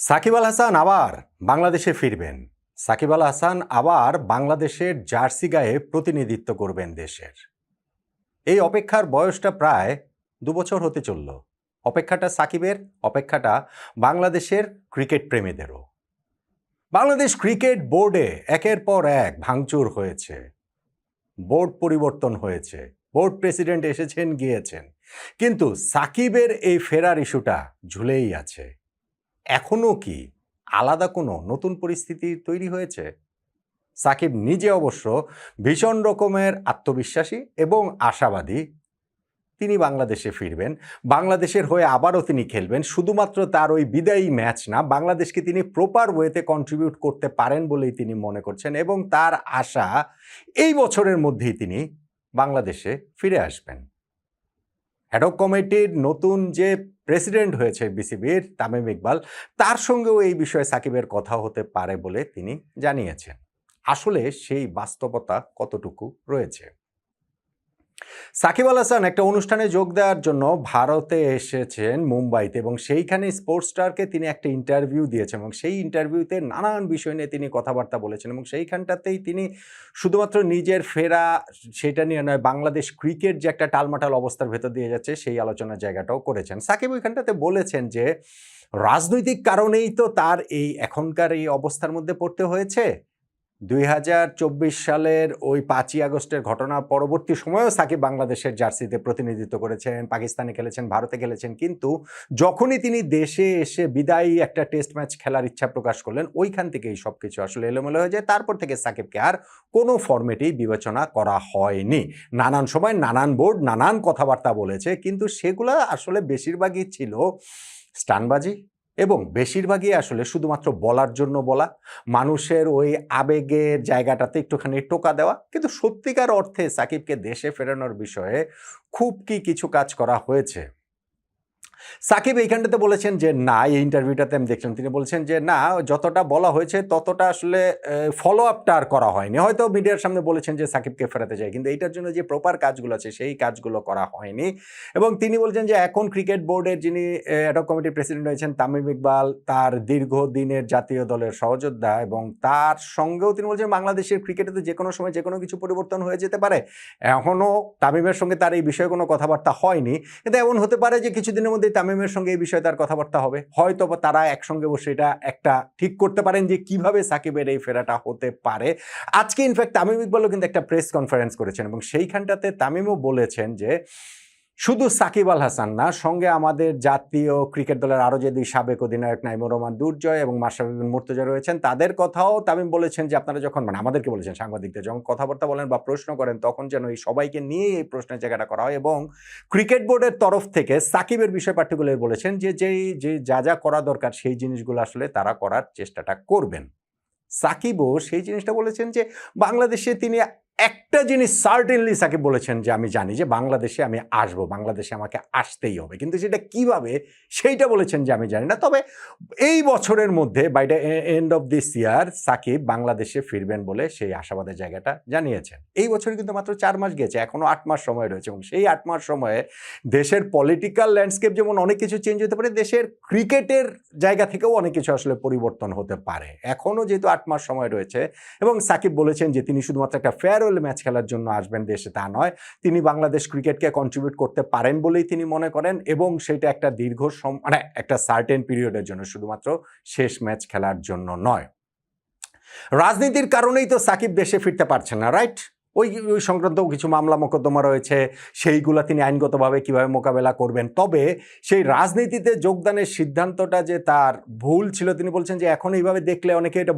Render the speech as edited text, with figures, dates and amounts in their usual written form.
সাকিব আল হাসান আবার বাংলাদেশে ফিরবেন। সাকিব আল হাসান আবার বাংলাদেশের জার্সি গায়ে প্রতিনিধিত্ব করবেন দেশের। এই অপেক্ষার বয়সটা প্রায় 2 বছর হতে চলল। অপেক্ষাটা সাকিবের, অপেক্ষাটা বাংলাদেশের ক্রিকেট প্রেমীদেরও। বাংলাদেশ ক্রিকেট বোর্ডে একের পর এক ভাঙচুর হয়েছে, বোর্ড পরিবর্তন হয়েছে, বোর্ড প্রেসিডেন্ট এসেছেন গিয়েছেন, কিন্তু সাকিবের এই ফেরার ইস্যুটা ঝুলেই আছে। এখনো কি আলাদা কোনো নতুন পরিস্থিতি তৈরি হয়েছে? সাকিব নিজে অবশ্য ভীষণ রকমের আত্মবিশ্বাসী এবং আশাবাদী। তিনি বাংলাদেশে ফিরবেন, বাংলাদেশের হয়ে আবারও তিনি খেলবেন। শুধুমাত্র তার ওই বিদায়ী ম্যাচ না, বাংলাদেশকে তিনি প্রপার ওয়েতে কন্ট্রিবিউট করতে পারেন বলেই তিনি মনে করছেন এবং তার আশা এই বছরের মধ্যেই তিনি বাংলাদেশে ফিরে আসবেন। অ্যাডহক কমিটির নতুন যে প্রেসিডেন্ট হয়েছে বিসিবির, তামিম ইকবাল, তার সঙ্গেও এই বিষয়ে সাকিবের কথা হতে পারে বলে তিনি জানিয়েছেন। আসলে সেই বাস্তবতা কতটুকু রয়েছে? সাকিব আল হাসান একটা অনুষ্ঠানে যোগ দেওয়ার জন্য ভারতে এসেছেন মুম্বাইতে, এবং সেইখানে স্পোর্টস স্টারকে তিনি একটা ইন্টারভিউ দিয়েছেন এবং সেই ইন্টারভিউতে নানান বিষয় নিয়ে তিনি কথাবার্তা বলেছেন এবং সেইখানটাতেই তিনি শুধুমাত্র নিজের ফেরা সেটা নিয়ে নয়, বাংলাদেশ ক্রিকেট যে একটা টালমাটাল অবস্থার ভেতর দিয়ে যাচ্ছে সেই আলোচনার জায়গাটাও করেছেন। সাকিব ওইখানটাতে বলেছেন যে রাজনৈতিক কারণেই তো তার এই এখনকার এই অবস্থার মধ্যে পড়তে হয়েছে। 2024 সালের ওই 5ই আগস্টের ঘটনা পরবর্তী সময়েও সাকিব বাংলাদেশের জার্সিতে প্রতিনিধিত্ব করেছেন, পাকিস্তানে খেলেছেন, ভারতে খেলেছেন, কিন্তু যখনই তিনি দেশে এসে বিদায়ী একটা টেস্ট ম্যাচ খেলার ইচ্ছা প্রকাশ করলেন, ওইখান থেকেই সবকিছু আসলে এলোমেলো হয়ে যায়। তারপর থেকে সাকিবকে আর কোনো ফরম্যাটেই বিবেচনা করা হয়নি। নানান সময় নানান বোর্ড নানান কথাবার্তা বলেছে, কিন্তু সেগুলা আসলে বেশিরভাগই ছিল স্টানবাজি এবং বেশিরভাগই আসলে শুধুমাত্র বলার জন্য বলা, মানুষের ওই আবেগের জায়গাটাতে একটুখানি টোকা দেওয়া। কিন্তু সত্যিকার অর্থে সাকিবকে দেশে ফেরানোর বিষয়ে খুব কিছু কাজ করা হয়েছে? সাকিব এইখানটাতে বলেছেন যে না, এই ইন্টারভিউটাতে আমি দেখলাম তিনি বলছেন যে না, যতটা বলা হয়েছে ততটা আসলে ফলো আপটা আর করা হয়নি। হয়তো মিডিয়ার সামনে বলেছেন যে সাকিবকে ফেরাতে চাই, কিন্তু এইটার জন্য যে প্রপার কাজগুলো আছে সেই কাজগুলো করা হয়নি। এবং তিনি বলছেন যে এখন ক্রিকেট বোর্ডের যিনি অ্যাডহক কমিটির প্রেসিডেন্ট হয়েছেন তামিম ইকবাল, তার দীর্ঘদিনের জাতীয় দলের সহযোদ্ধা, এবং তার সঙ্গেও তিনি বলছেন বাংলাদেশের ক্রিকেটে তো যে কোনো সময় যে কোনো কিছু পরিবর্তন হয়ে যেতে পারে। এখনও তামিমের সঙ্গে তার এই বিষয়ে কোনো কথাবার্তা হয়নি, কিন্তু এমন হতে পারে যে কিছুদিনের মধ্যে তামিমের সঙ্গে এই বিষয়ে তার কথাবার্তা হবে। হয়তো তারা একসঙ্গে বসে এটা একটা ঠিক করতে পারেন যে কিভাবে সাকিবের এই ফেরাটা হতে পারে। আজকে ইনফ্যাক্ট তামিম ইকবালও কিন্তু একটা প্রেস কনফারেন্স করেছেন এবং সেইখানটাতে তামিমও বলেছেন যে শুধু সাকিব আল হাসান না, সঙ্গে আমাদের জাতীয় ক্রিকেট দলের আরও যে 2 সাবেক অধিনায়ক নাইমুর রহমান দুর্জয় এবং মাশরাফি বিন মুর্তজা রয়েছেন, তাদের কথাও তামিম বলেছেন যে আপনারা যখন, মানে আমাদেরকে বলেছেন, সাংবাদিকদের যখন কথাবার্তা বলেন বা প্রশ্ন করেন তখন যেন এই সবাইকে নিয়ে এই প্রশ্নের জায়গাটা করা হয়। এবং ক্রিকেট বোর্ডের তরফ থেকে সাকিবের বিষয় পার্টিকুলার বলেছেন যে যা করা দরকার সেই জিনিসগুলো আসলে তারা করার চেষ্টাটা করবেন। সাকিবও সেই জিনিসটা বলেছেন যে বাংলাদেশে তিনি একটা জিনিস সার্টেনলি সাকিব বলেছেন যে আমি জানি যে বাংলাদেশে আমি আসবো, বাংলাদেশে আমাকে আসতেই হবে, কিন্তু সেটা কিভাবে সেইটা বলেছেন যে আমি জানি না। তবে এই বছরের মধ্যে by the end of this year Shakib বাংলাদেশে ফিরবেন বলে সেই আশাবাদের জায়গাটা জানিয়েছেন। এই বছরে কিন্তু মাত্র 4 মাস গেছে, এখনো 8 মাস সময় রয়েছে, এবং সেই 8 মাস সময়ে দেশের পলিটিক্যাল ল্যান্ডস্কেপ যেমন অনেক কিছু চেঞ্জ হতে পারে, দেশের ক্রিকেটের জায়গা থেকেও অনেক কিছু আসলে পরিবর্তন হতে পারে। এখনও যেহেতু 8 মাস সময় রয়েছে, এবং সাকিব বলেছেন যে তিনি শুধুমাত্র একটা ফেয়ারওয়েল ম্যাচ খেলার জন্য আসবেন দেশে তা নয়, তিনি বাংলাদেশ ক্রিকেটকে কন্ট্রিবিউট করতে পারেন বলেই তিনি মনে করেন, এবং সেটা একটা দীর্ঘ মানে একটা সার্টেন পিরিয়ডের জন্য, শুধুমাত্র শেষ ম্যাচ খেলার জন্য নয়। রাজনীতির কারণেই তো সাকিব দেশে ফিরতে পারছেন না, রাইট? ওই সংক্রান্ত কিছু মামলা মোকদ্দমা রয়েছে, সেইগুলা তিনি আইনগতভাবে কিভাবে মোকাবেলা করবেন। তবে সেই রাজনীতিতে যোগদানের সিদ্ধান্তটা যে তার ভুল ছিল, তিনি বলছেন যে এখন এইভাবে দেখলে অনেকে এটা